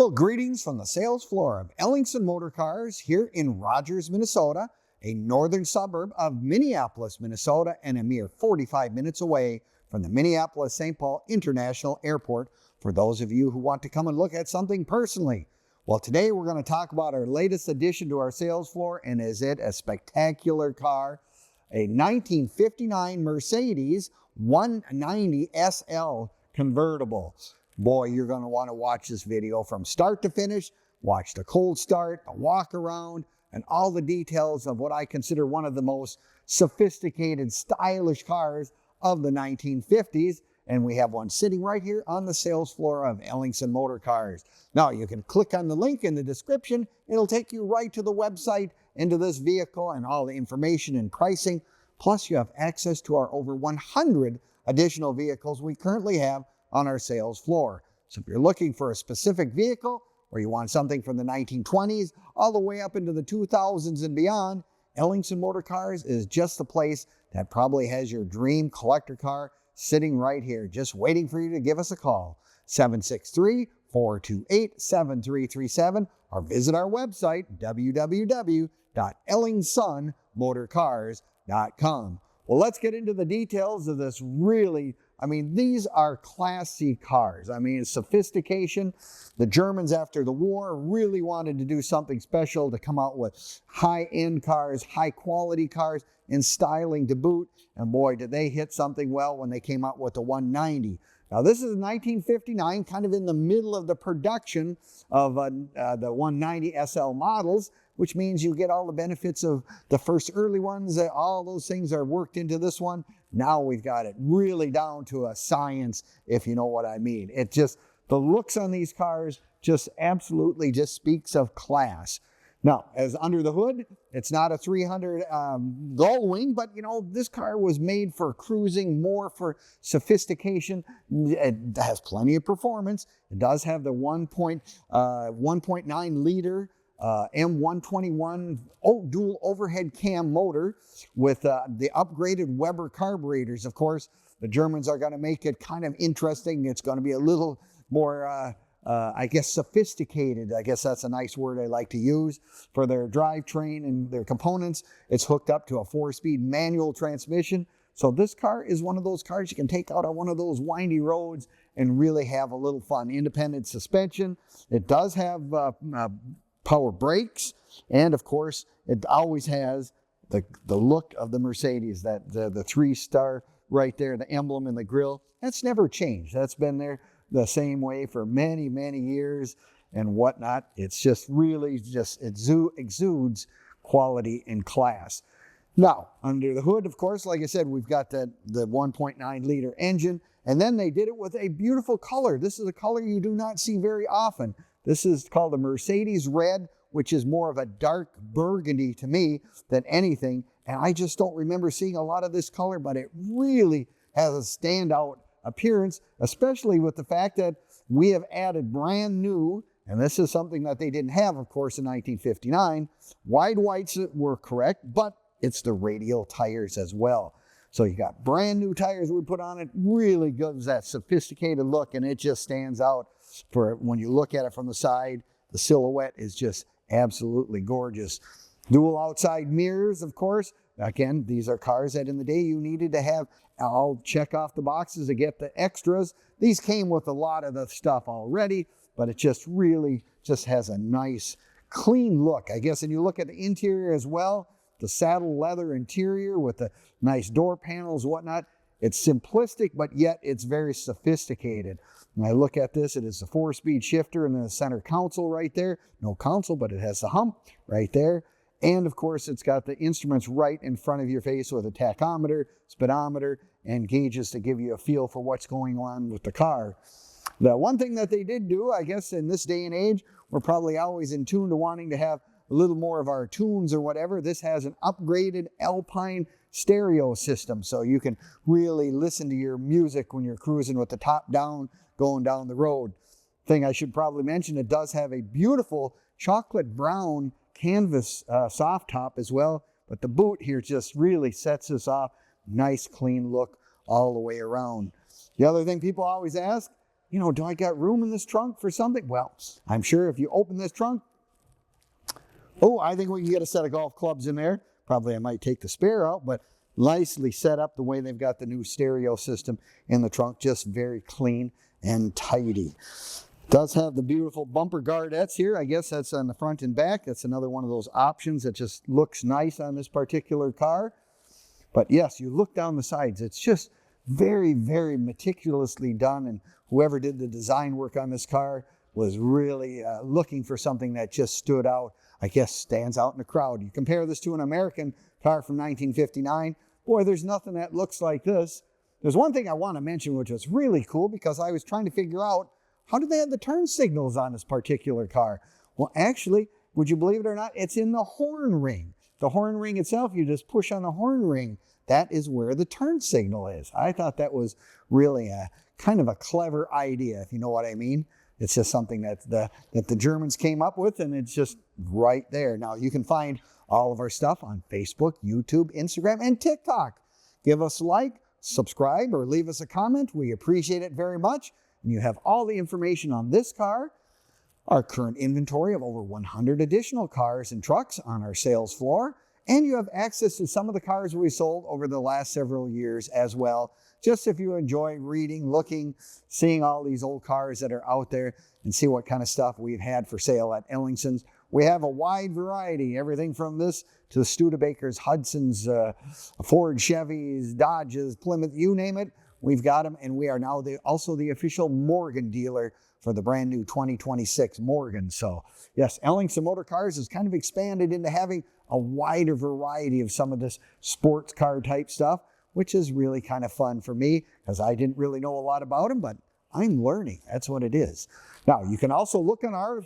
Well, greetings from the sales floor of Ellingson Motor Cars here in Rogers, Minnesota, a northern suburb of Minneapolis, Minnesota, and a mere 45 minutes away from the Minneapolis-St. Paul International Airport for those of you who want to come and look at something personally. Well, today we're going to talk about our latest addition to our sales floor, and is it a spectacular car? A 1959 Mercedes 190 SL convertible. Boy, you're going to want to watch this video from start to finish. Watch the cold start, the walk around, and all the details of what I consider one of the most sophisticated, stylish cars of the 1950s. And we have one sitting right here on the sales floor of Ellingson Motor Cars. Now, you can click on the link in the description. It'll take you right to the website, into this vehicle, and all the information and pricing. Plus, you have access to our over 100 additional vehicles we currently have on our sales floor. So if you're looking for a specific vehicle, or you want something from the 1920s all the way up into the 2000s and beyond, Ellingson Motor Cars is just the place that probably has your dream collector car sitting right here, just waiting for you to give us a call. 763-428-7337, or visit our website, www.ellingsonmotorcars.com. Well, let's get into the details of this really, these are Class C cars. Sophistication. The Germans after the war really wanted to do something special to come out with high-end cars, high-quality cars, and styling to boot. And boy, did they hit something well when they came out with the 190. Now, this is 1959, kind of in the middle of the production of the 190 SL models, which means you get all the benefits of the first early ones. All those things are worked into this one. Now we've got it really down to a science, if you know what I mean. It just, the looks on these cars just absolutely just speaks of class. Now, as under the hood, it's not a 300 gull wing, but this car was made for cruising, more for sophistication. It has plenty of performance. It does have the 1.9 liter M121 dual overhead cam motor with the upgraded Weber carburetors. Of course, the Germans are going to make it kind of interesting. It's going to be a little more sophisticated. I guess that's a nice word I like to use for their drivetrain and their components. It's hooked up to a 4-speed manual transmission. So this car is one of those cars you can take out on one of those windy roads and really have a little fun. Independent suspension. It does have power brakes, and of course, it always has the look of the Mercedes, that the 3-star right there, the emblem in the grille. That's never changed. That's been there the same way for many, many years and whatnot. It's just really exudes quality and class. Now, under the hood, of course, like I said, we've got the 1.9 liter engine, and then they did it with a beautiful color. This is a color you do not see very often. This is called the Mercedes Red, which is more of a dark burgundy to me than anything. And I just don't remember seeing a lot of this color, but it really has a standout appearance, especially with the fact that we have added brand new, and this is something that they didn't have, of course, in 1959. Wide whites were correct, but it's the radial tires as well. So you got brand new tires we put on it, really gives that sophisticated look, and it just stands out. For when you look at it from the side, the silhouette is just absolutely gorgeous. Dual outside mirrors, of course. Again, these are cars that in the day you needed to have. I'll check off the boxes to get the extras. These came with a lot of the stuff already, but it just really just has a nice, clean look. I guess, and you look at the interior as well, the saddle leather interior with the nice door panels, whatnot. It's simplistic, but yet it's very sophisticated. When I look at this, it is a 4-speed shifter and then the center console right there. No console, but it has the hump right there. And of course, it's got the instruments right in front of your face with a tachometer, speedometer, and gauges to give you a feel for what's going on with the car. The one thing that they did do, I guess, in this day and age, we're probably always in tune to wanting to have a little more of our tunes or whatever. This has an upgraded Alpine stereo system, so you can really listen to your music when you're cruising with the top down, going down the road. Thing I should probably mention, it does have a beautiful chocolate brown canvas soft top as well, but the boot here just really sets this off. Nice clean look all the way around. The other thing people always ask, do I got room in this trunk for something? Well, I'm sure if you open this trunk, I think we can get a set of golf clubs in there. Probably I might take the spare out, but nicely set up the way they've got the new stereo system in the trunk, just very clean and tidy. Does have the beautiful bumper guardettes here. I guess that's on the front and back. That's another one of those options that just looks nice on this particular car. But yes, you look down the sides, it's just very, very meticulously done, and whoever did the design work on this car was really looking for something that just stood out, I guess stands out in the crowd. You compare this to an American car from 1959, boy, there's nothing that looks like this. There's one thing I want to mention which was really cool, because I was trying to figure out, how do they have the turn signals on this particular car? Well, actually, would you believe it or not, it's in the horn ring. The horn ring itself, you just push on the horn ring. That is where the turn signal is. I thought that was really a kind of a clever idea, if you know what I mean. It's just something that the Germans came up with, and it's just right there. Now, you can find all of our stuff on Facebook, YouTube, Instagram, and TikTok. Give us a like, subscribe, or leave us a comment. We appreciate it very much. And you have all the information on this car, our current inventory of over 100 additional cars and trucks on our sales floor, and you have access to some of the cars we sold over the last several years as well. Just if you enjoy reading, looking, seeing all these old cars that are out there and see what kind of stuff we've had for sale at Ellingson's. We have a wide variety, everything from this to the Studebakers, Hudsons, Ford, Chevys, Dodges, Plymouth, you name it. We've got them, and we are now also the official Morgan dealer for the brand new 2026 Morgan. So yes, Ellingson Motor Cars has kind of expanded into having a wider variety of some of this sports car type stuff, which is really kind of fun for me, because I didn't really know a lot about them, but I'm learning. That's what it is. Now, you can also look on our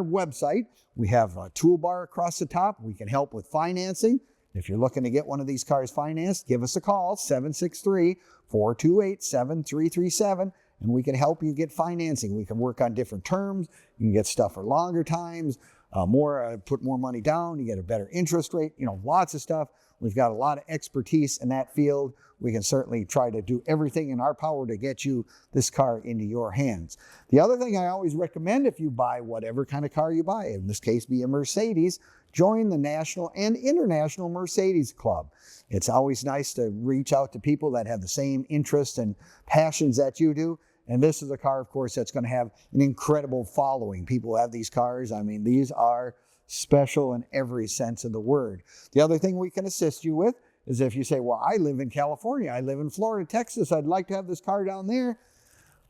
website. We have a toolbar across the top. We can help with financing. If you're looking to get one of these cars financed, give us a call, 763-428-7337, and we can help you get financing. We can work on different terms. You can get stuff for longer times, put more money down, you get a better interest rate, lots of stuff. We've got a lot of expertise in that field. We can certainly try to do everything in our power to get you this car into your hands. The other thing I always recommend, if you buy whatever kind of car you buy, in this case be a Mercedes, join the National and International Mercedes Club. It's always nice to reach out to people that have the same interests and passions that you do. And this is a car, of course, that's going to have an incredible following. People who have these cars, I mean, these are special in every sense of the word. The other thing we can assist you with is if you say, well, I live in California, I live in Florida, Texas, I'd like to have this car down there.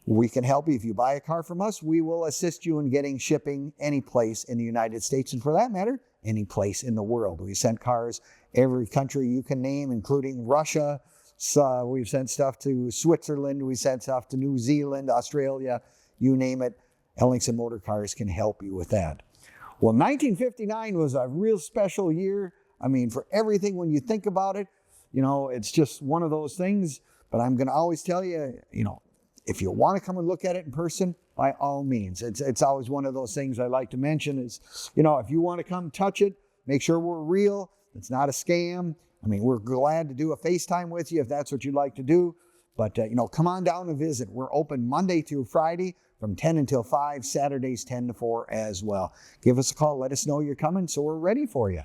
We can help you. If you buy a car from us, we will assist you in getting shipping any place in the United States, and for that matter, any place in the world. We sent cars every country you can name, including Russia. So we've sent stuff to Switzerland. We sent stuff to New Zealand, Australia, you name it. Ellingson Motor Cars can help you with that. Well, 1959 was a real special year. I mean, for everything, when you think about it, it's just one of those things. But I'm going to always tell you, if you want to come and look at it in person, by all means. It's always one of those things I like to mention is, if you want to come touch it, make sure we're real. It's not a scam. I mean, we're glad to do a FaceTime with you if that's what you'd like to do. But, come on down and visit. We're open Monday through Friday from 10 until 5, Saturdays 10 to 4 as well. Give us a call. Let us know you're coming so we're ready for you.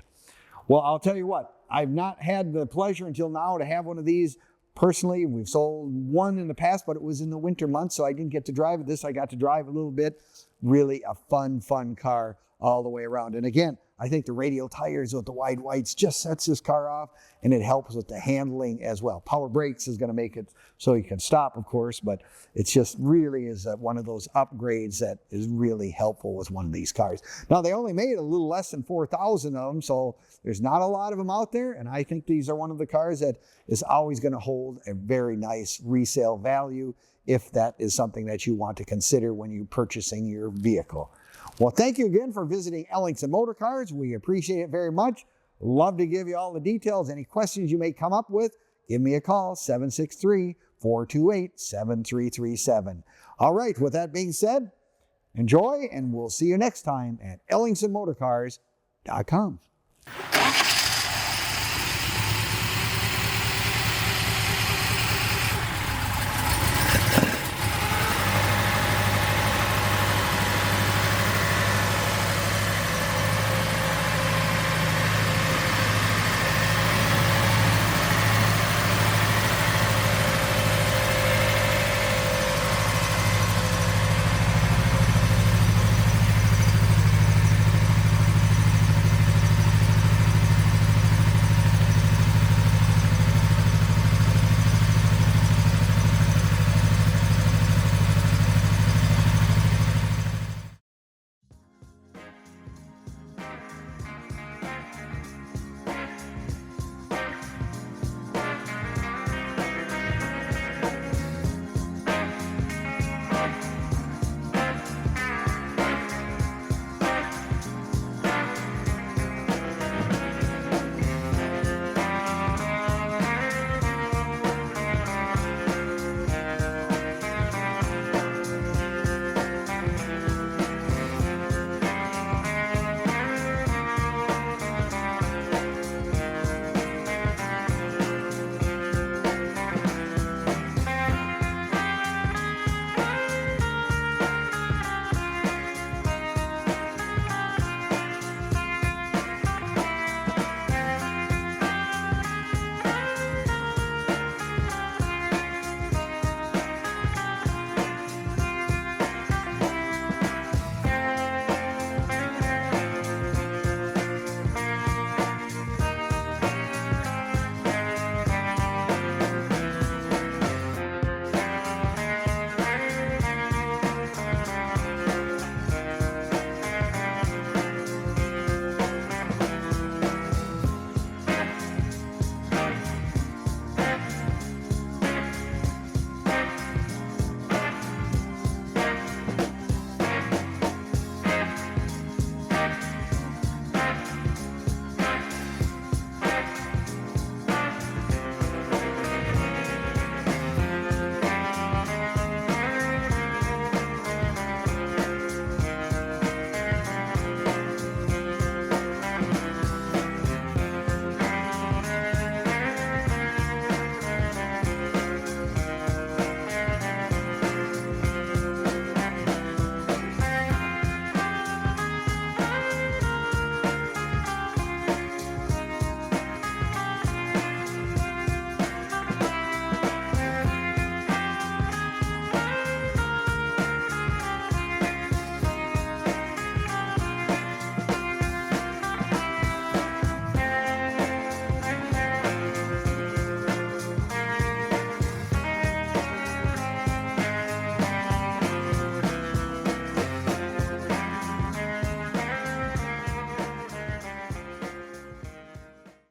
Well, I'll tell you what, I've not had the pleasure until now to have one of these personally. We've sold one in the past, but it was in the winter months, so I didn't get to drive it. This I got to drive a little bit. Really a fun car all the way around. And again, I think the radial tires with the wide whites just sets this car off, and it helps with the handling as well. Power brakes is going to make it so you can stop, of course, but it's just really is one of those upgrades that is really helpful with one of these cars. Now, they only made a little less than 4,000 of them, so there's not a lot of them out there, and I think these are one of the cars that is always going to hold a very nice resale value if that is something that you want to consider when you're purchasing your vehicle. Well, thank you again for visiting Ellingson Motor Cars. We appreciate it very much. Love to give you all the details. Any questions you may come up with, give me a call, 763-428-7337. All right, with that being said, enjoy, and we'll see you next time at EllingsonMotorCars.com.